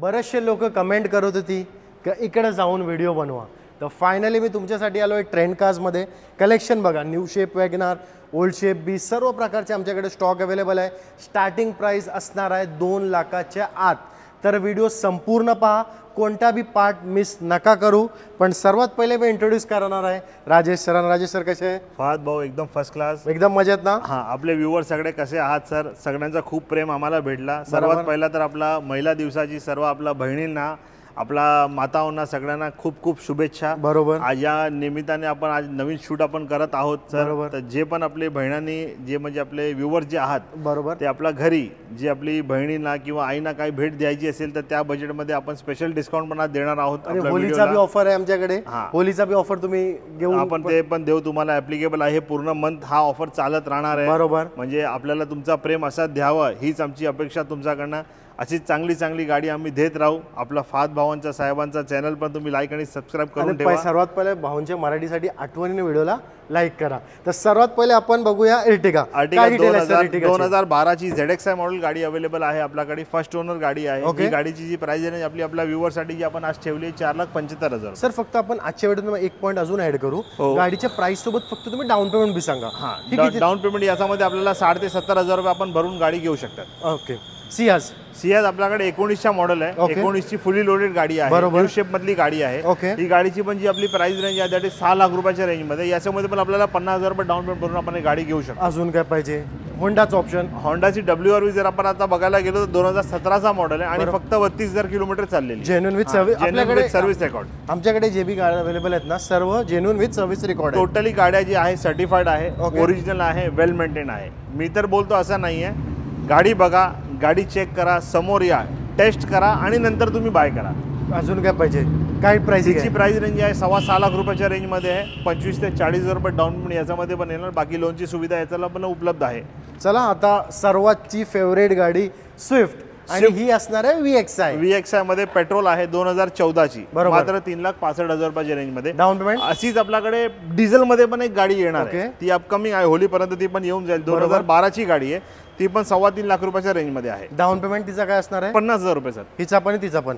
बरेचसे लोक कमेंट करत होती की इकडे जाऊन व्हिडिओ बनवा, तर फायनली मी तुमच्यासाठी आलो आहे ट्रेंड कार्समध्ये. कलेक्शन बघा, new shape WagonR, old shape B, सर्व प्रकारचे आमच्याकडे स्टॉक अवेलेबल आहे. स्टार्टिंग प्राइस असणार आहे 2 लाखाच्या आत. तर व्हिडिओ संपूर्ण पहा, कोणता बी पार्ट मिस नका करू. पण सर्वात पहिले मी इंट्रोड्यूस करणार आहे राजेश सरांना. राजेश सर कसे आहे? फहद भाऊ एकदम फर्स्ट क्लास, एकदम मजेत ना? हां. आपले व्ह्यूअर सगळे कसे आहात सर? सगळ्यांचा खूप प्रेम आम्हाला भेटला. सर्वात पहिला तर आपला महिला दिवसाची सर्व आपल्या बहिणींना, आपला माताओंना सगळ्यांना खूप खूप शुभेच्छा. बरोबर. आज या निमित्ताने आपण आज नवीन शूट आपण करत आहोत सर. तर जे पण आपले बहिणांनी, जे म्हणजे आपले व्ह्यूअर जे आहात, बरोबर, ते आपल्या घरी जे आपली बहिणींना किंवा आईना काही भेट द्यायची असेल तर त्या बजेटमध्ये आपण स्पेशल डिस्काउंट पण आज देणार आहोत. आणि होलीचा बी ऑफर आहे आमच्याकडे. होलीचा बी ऑफर तुम्ही घेऊन आपण ते पण देऊ तुम्हाला. ऍप्लिकेबल आहे, पूर्ण मंथ हा ऑफर चालत राहणार आहे. बरोबर. म्हणजे आपल्याला तुमचा प्रेम असा द्यावं हीच आमची अपेक्षा तुमच्याकडनं. अशीच चांगली चांगली गाडी आम्ही देत राहू. आपला फहद भावांचा साहेबांचा चॅनल पण तुम्ही लाईक आणि सबस्क्राईब करून ठेवा. सर्वात पहिले भाऊंच्या मराठीसाठी आठवणीने व्हिडिओला लाईक करा. तर सर्वात पहिले आपण बघूया एर्टिगा. 2012 ची ZXi मॉडेल गाडी अवेलेबल आहे आपल्याकडे. फर्स्ट ओनर गाडी आहे. ही गाडीची जी प्राइस आहे आपली आपल्या व्ह्यूअरसाठी जी आपण आज ठेवली 4,75,000. सर फक्त आपण आजच्या व्हिडिओत एक पॉईंट अजून ऍड करू. गाडीच्या प्राइस सोबत फक्त तुम्ही डाऊन पेमेंट बी सांगा. डाऊन पेमेंट याच्यामध्ये आपल्याला 60,000 ते 70,000 रुपये आपण भरून गाडी घेऊ शकतात. ओके. सियाज आपल्याकडे 19चा मॉडेल आहे. 19ची फुली लोडेड गाडी आहे. न्यू शेप मधली गाडी आहे. ही गाडीची पण जी आपली प्राइस रेंज आहे त्या 6 लाख रुपयाच्या रेंज मध्ये. याच्यामध्ये पण आपल्याला 50,000 रुपये डाऊन पेमेंट भरून आपण गाडी घेऊ शकतो. अजून काय पाहिजे? होंडाचा ऑप्शन. होंडाची WRV जर आपण आता बघायला गेलो तर 2017चा मॉडेल आहे आणि फक्त 32,000 किलोमीटर चाललेली. Genuine with service. आपल्याकडे सर्व्हिस रेकॉर्ड. आमच्याकडे जे बी गाड्या अवेलेबल आहेत ना, सर्व genuine with service record. Totally गाड्या जी आहे सर्टिफाईड आहे, ओरिजिनल आहे, वेल मेंटेन आहे. मी तर बोलतो असं नाहीये. गाडी बघा, गाडी चेक करा, समोर या, टेस्ट करा आणि नंतर तुम्ही बाय करा. अजून काय पाहिजे? काय प्राइस? ची प्राइस रेंज आहे 6.25 लाख रुपयाच्या रेंजमध्ये आहे. 25,000 ते 40,000 रुपये डाऊन पेमेंट याच्यामध्ये पण येणार. बाकी लोनची सुविधा याच्याला पण उपलब्ध आहे. चला आता सर्वातची फेवरेट गाडी स्विफ्ट, आणि ही असणार आहे VXi मध्ये पेट्रोल आहे 2014 ची. मात्र 3,65,000 रुपयाच्या रेंज मध्ये डाऊन पेमेंट. अशीच आपल्याकडे डिझेल मध्ये पण एक गाडी येणार आहे. ती अपकमिंग आहे, होलीपर्यंत ती पण येऊन जाईल. 2012 ची गाडी आहे. ती पण 3.25 लाख रुपयाच्या रेंज मध्ये आहे. डाऊन पेमेंट तिचा काय असणार आहे? 50,000 रुपये सर. हिचा पण तिचा पण.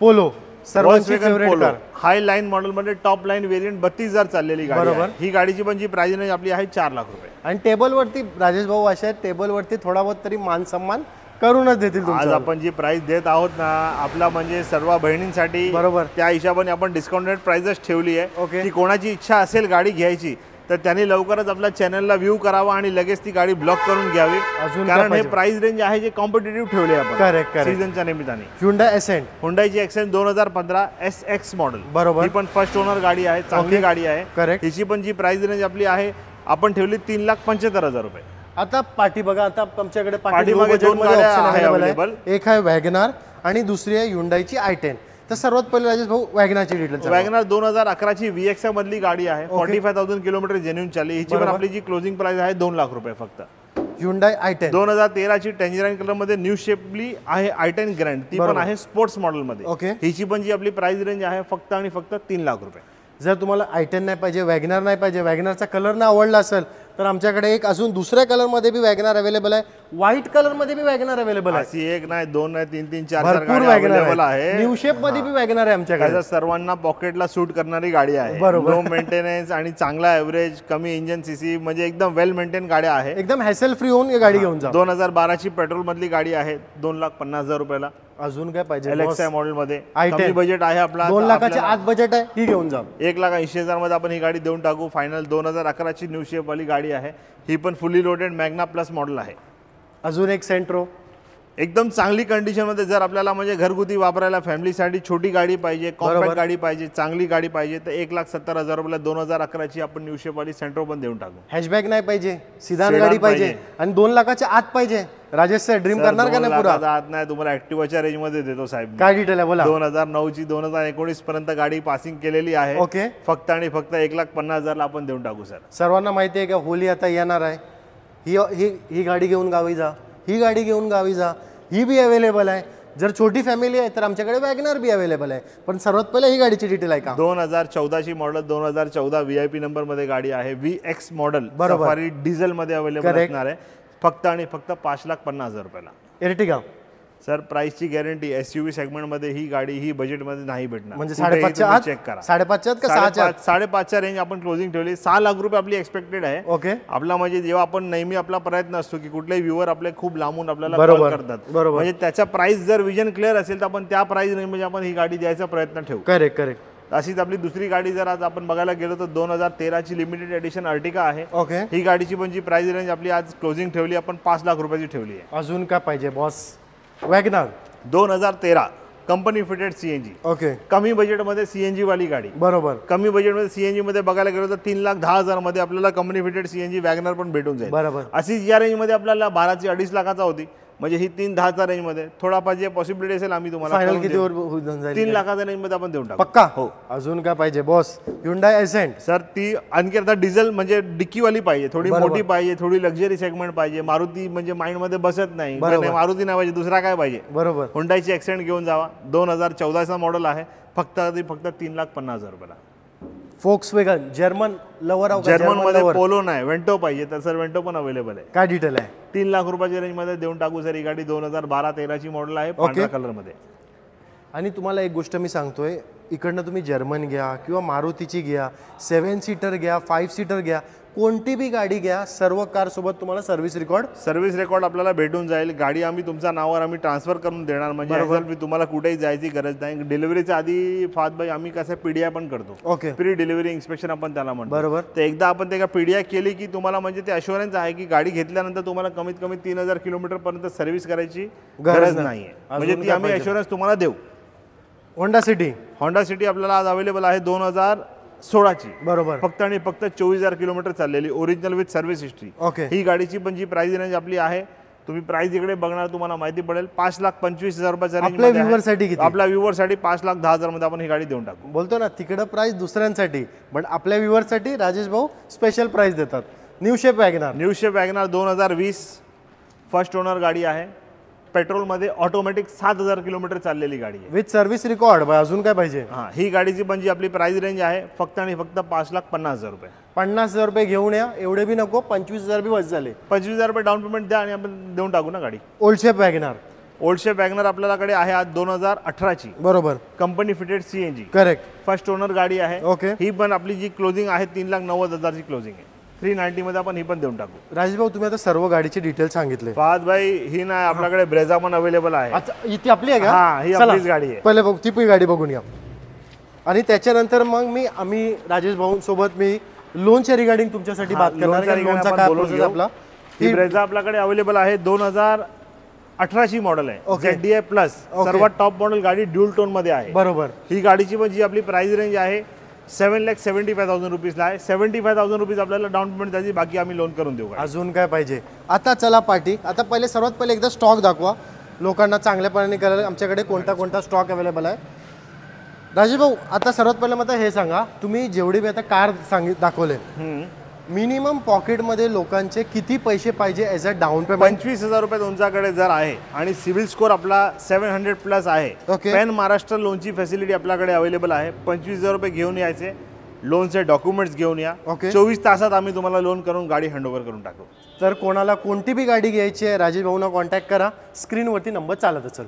पोलो सर्वांची फेवरेट कार. हाय लाईन मॉडेल मध्ये टॉप लाईन व्हेरियंट 32,000 चाललेली गाडी आहे. ही गाडीची पण जी प्राइस रेंज आपली आहे 4 लाख रुपये. आणि टेबल वरती राजेश भाऊ असे आहेत, टेबल वरती थोडा बहुत तरी मान सन्मान करूनच देतील. आज आपण जी प्राइस देत आहोत ना, आपला म्हणजे सर्व बहिणींसाठी, बरोबर, त्या हिशोबाने आपण डिस्काउंटेड प्राइसच ठेवली आहे. की कोणाची इच्छा असेल गाडी घ्यायची तर त्यांनी लवकरच आपल्या चॅनलला व्ह्यू करावा आणि लगेच ती गाडी ब्लॉक करून घ्यावी. कारण हे प्राइस रेंज आहे जे कॉम्पिटेटिव्ह ठेवले आपण सीझनच्या निमित्ताने. Hyundai Accent, हुंडाईची ॲक्सेंट 2015 SX मॉडेल. बरोबर. ही पण फर्स्ट ओनर गाडी आहे, चांगली गाडी आहे. करेक्ट. हिची पण जी प्राइस रेंज आपली आहे आपण ठेवली 3,75,000 रुपये. आता पाठी बघा, आता आमच्याकडे पाठीमागे 2 गाड्या अवेलेबल. एक आहे वॅगनार आणि दुसरी आहे Hyundaiची i10. तर सर्वात पहिले राजेश भाऊ वॅगनारची डिटेल्स. वॅगनार 2011 ची VXi मधली गाडी आहे. 45,000 किलोमीटर जेन्युइन चालली. हिची पण आपली जी क्लोजिंग प्राइस आहे 2 लाख रुपये फक्त. Hyundai i10 2013 ची टेंजराइन कलर मध्ये न्यू शेपली आहे i10 ग्रँड. ती पण आहे स्पोर्ट्स मॉडेल मध्ये. हिची पण जी आपली प्राइस रेंज आहे फक्त आणि फक्त 3 लाख रुपये. जर तुम्हाला i10 नाही पाहिजे, वॅगनार नाही पाहिजे, वॅगनारचा कलर ना आवडला असेल तर आमच्याकडे एक अजून दुसऱ्या कलर मध्ये बी वॅगनार अवेलेबल आहे. व्हाईट कलर मध्ये बी वॅगनार अवेलेबल आहे. अशी एक नाही, दोन नाही, 3-3, 4 भरपूर वॅगनार आहे. न्यू शेप मध्ये बी वॅगनार आहे आमच्याकडे. सर्वांना पॉकेटला सूट करणारी गाडी आहे. लो मेंटेनन्स आणि चांगला एव्हरेज, कमी इंजिन सीसी, म्हणजे एकदम वेल मेंटेन गाड्या आहे. एकदम हॅसल फ्री होऊन ही गाडी घेऊन जा. 2012 ची पेट्रोल मधली गाडी आहे 2,50,000 रुपयाला. अजून काय पाहिजे? LXi मॉडेल मध्ये कमी बजेट आहे आपला. 2 लाखाच्या आत बजेट आहे, ही घेऊन जा. 1,80,000 मध्ये आपण ही गाडी देऊन टाकू फायनल. 2011 ची न्यू शेप वाली गाडी आहे. ही पण फुली लोडेड मॅग्ना प्लस मॉडेल आहे. अजून एक सेंट्रो एकदम चांगली कंडिशन मध्ये. जर आपल्याला म्हणजे घरगुती वापरायला फॅमिलीसाठी छोटी गाडी पाहिजे, कॉम्पॅक्ट गाडी पाहिजे, चांगली गाडी पाहिजे तर 1,70,000 रुपयाला 2011 ची आपण न्यू शेप वाली सेंट्रो पण देऊन टाकू. हॅशबॅक नाही पाहिजे, सिडान गाडी पाहिजे आणि 2 लाखाच्या आत पाहिजे. राजेश सर ड्रीम करणार का नाही? पुरा आत नाही, तुम्हाला ऍक्टिवाच्या रेंज मध्ये देतो साहेब. काय डिटेल आहे बोला? 2009 ची 2019 पर्यंत गाडी पासिंग केलेली आहे. ओके. फक्त आणि फक्त 1,50,000 ला आपण देऊन टाकू सर. सर्वांना माहिती आहे का होली आता येणार आहे. ही गाडी घेऊन गावी जा, ही गाडी घेऊन गावी जा, ही बी अवेलेबल आहे. जर छोटी फॅमिली आहे तर आमच्याकडे वॅगनर बी अवेलेबल आहे. पण सर्वात पहिले ही गाडीची डिटेल आहे का? 2014 ची मॉडेल, 2014 VIP नंबर मध्ये गाडी आहे. VX मॉडेल सफारी डिझेल मध्ये अवेलेबल असणार आहे. फक्त आणि फक्त 5,50,000 रुपयाला. एर्टिगा सर प्राइसची गॅरंटी SUV सेगमेंटमध्ये ही गाडी ही बजेटमध्ये नाही भेटणार. म्हणजे 5.5च्या आत चेक करा. 5.5च्या का 6च्या 5.5च्या रेंज आपण क्लोजिंग ठेवली. 6 लाख रुपये आपली एक्सपेक्टेड आहे. ओके. आपला म्हणजे जेव्हा आपण नेहमी आपला प्रयत्न असतो की कुठलेही व्ह्यूअर आपले खूप लांबून आपल्याला कॉल करतात, म्हणजे त्याचा प्राइस जर विजन क्लिअर असेल तर आपण त्या प्राइस रेंज मध्ये आपण ही गाडी द्यायचा प्रयत्न ठेवू. Correct correct. अशीच आपली दुसरी गाडी जर आज आपण बघायला गेलो तर 2013 ची लिमिटेड एडिशन अर्टिका आहे. ओके. ही गाडीची पण जी प्राइस रेंज आपली आज क्लोजिंग ठेवली आपण 5 लाख रुपयाची ठेवली आहे. अजून काय पाहिजे boss? WagonR 2013 company fitted CNG. Okay. कमी बजेटमध्ये CNG वाली गाडी. बरोबर. कमी बजेटमध्ये CNG मध्ये बघायला गेलो तर 3,10,000 मध्ये आपल्याला कंपनी फिटेड CNG वॅगनर पण भेटून जाईल. बरोबर. अशी या रेंज मध्ये आपल्याला 12 ची 2.5 लाखाचा होती, म्हणजे ही 3,10,000 रेंज मध्ये थोडाफार जे पॉसिबिलिटी असेल आम्ही तुम्हाला फायनल कितीवर होऊन जाईल? 3 लाखाच्या रेंज मध्ये आपण देऊन टाकू. पक्का? हो. अजून काय पाहिजे बॉस? Hyundai Accent सर ती आणखी आता डिझेल म्हणजे डिक्कीवाली पाहिजे, थोडी मोठी पाहिजे, थोडी लक्झरी सेगमेंट पाहिजे. मारुती म्हणजे माइंड मध्ये बसत नाही, मारुती नाही पाहिजे, दुसरा काय पाहिजे? बरोबर. Hyundaiची Accent घेऊन जावा. 2014चा मॉडेल आहे. फक्त 3,50,000 रुपयाला. Volkswagen German lover of German मध्ये पोलो नाही, वेंटो पाहिजे तर सर वेंटो पण अवेलेबल आहे. काय डिटेल आहे? 3 लाख रुपयाच्या रेंज मध्ये देऊन टाकू सर. ही गाडी 2012-13 ची मॉडेल आहे, पांढऱ्या कलर मध्ये. आणि तुम्हाला एक गोष्ट मी सांगतोय, इकडनं तुम्ही जर्मन घ्या किंवा मारुतीची घ्या, 7 सीटर घ्या, 5 सीटर घ्या, कोणती बी गाडी घ्या, सर्व कार सोबत तुम्हाला सर्व्हिस रेकॉर्ड आपल्याला भेटून जाईल. गाडी आम्ही तुमच्या नावावर आम्ही ट्रान्सफर करून देणार, म्हणजे तुम्हाला कुठेही जायची गरज नाही. डिलिव्हरीच्या आधी फात भाई आम्ही कसं PDI पण करतो. ओके. प्री डिलिव्हरी इन्स्पेक्शन आपण त्याला म्हणतो. बरोबर. तर एकदा आपण ते PDI केली की तुम्हाला म्हणजे ते अश्युरन्स आहे की गाडी घेतल्यानंतर तुम्हाला कमीत कमी 3,000 किलोमीटर पर्यंत सर्व्हिस करायची गरज नाहीये, म्हणजे ती आम्ही अश्युरन्स तुम्हाला देऊ. होंडा सिटी आपल्याला आज अवेलेबल आहे 2016ची. बरोबर. फक्त आणि फक्त 24,000 किलोमीटर चाललेली, original with service history. Okay. ही गाडीची पण जी प्राइस रेंज आपली आहे, तुम्ही प्राइस इकडे बघणार तुम्हाला माहिती पडेल, 5,25,000 रुपयाच्या रेंज आपल्या व्ह्यूअरसाठी किती? आपल्या व्ह्यूअरसाठी 5,10,000 मध्ये आपण ही गाडी देऊन टाकू. बोलतो ना तिकडे प्राइस दुसऱ्यांसाठी, बट आपल्या व्ह्यूअरसाठी राजेश भाऊ स्पेशल प्राइस देतात. New shape WagonR 2020 first owner गाडी आहे. पेट्रोल मध्ये ऑटोमॅटिक 7,000 किलोमीटर चाललेली गाडी आहे विथ सर्व्हिस रेकॉर्ड. अजून काय पाहिजे? ही गाडीची पण जी आपली प्राइस रेंज आहे फक्त आणि फक्त 5,50,000 रुपये. 50,000 रुपये घेऊन या, एवढे बी नको, 25,000 बी बस झाले. 25,000 रुपये डाऊन पेमेंट द्या आणि आपण देऊन टाकू ना गाडी. ओल्ड शेप वॅगनार आपल्याकडे आहे आज 2018ची. बरोबर. Company fitted CNG. Correct. First owner गाडी आहे. ओके. ही पण आपली जी क्लोजिंग आहे 3,90,000 ची क्लोजिंग आहे. 390 मध्ये आपण ही पण देऊन टाकू. राजेश भाऊ तुम्ही आता सर्व गाडीचे डिटेल सांगितले. फाद भाई ही नाही, आपल्याकडे ब्रेझा पण अवेलेबल आहे. इथे आपली आहे का? हा, ही आपलीच गाडी आहे. पहिले बघ ती गाडी बघून या, आणि त्याच्यानंतर मग आम्ही राजेश भाऊ सोबत मी लोनच्या रिगार्डिंग तुमच्यासाठी बात करणार. लोनचा काय प्रोसेस आपला? ही ब्रेझा आपल्याकडे अवेलेबल आहे. 2018ची मॉडेल आहे. ZDI प्लस सर्वात टॉप मॉडेल गाडी ड्युअल टोन मध्ये आहे. बरोबर. ही गाडीची पण जी आपली प्राइस रेंज आहे 7,75,000 रुपीजला आहे. 75,000 रुपीज आपल्याला डाऊन पेमेंट द्यायची, बाकी आम्ही लोन करून देऊ. अजून काय पाहिजे? आता चला पार्टी. आता सर्वात पहिले एकदा स्टॉक दाखवा लोकांना चांगल्यापणाने करायला, आमच्याकडे कोणता स्टॉक अवेलेबल आहे. राजेश भाऊ आता सर्वात पहिले मला हे सांगा, तुम्ही जेवढी बी आता कार दाखवले, मिनिमम पॉकेटमध्ये लोकांचे किती पैसे पाहिजे ॲज अ डाऊन पेमेंट? 25,000 रुपये तुमच्याकडे जर आहे आणि सिव्हिल स्कोर आपला 700 प्लस आहे, पॅन महाराष्ट्र लोनची फॅसिलिटी आपल्याकडे अवेलेबल आहे. 25,000 रुपये घेऊन यायचे, लोनचे डॉक्युमेंट्स घेऊन या. 24 तासात आम्ही तुम्हाला लोन करून गाडी हँडओव्हर करून टाकू. तर कोणाला कोणती बी गाडी घ्यायची आहे राजेश भाऊंना कॉन्टॅक्ट करा. स्क्रीनवरती नंबर चालत असेल.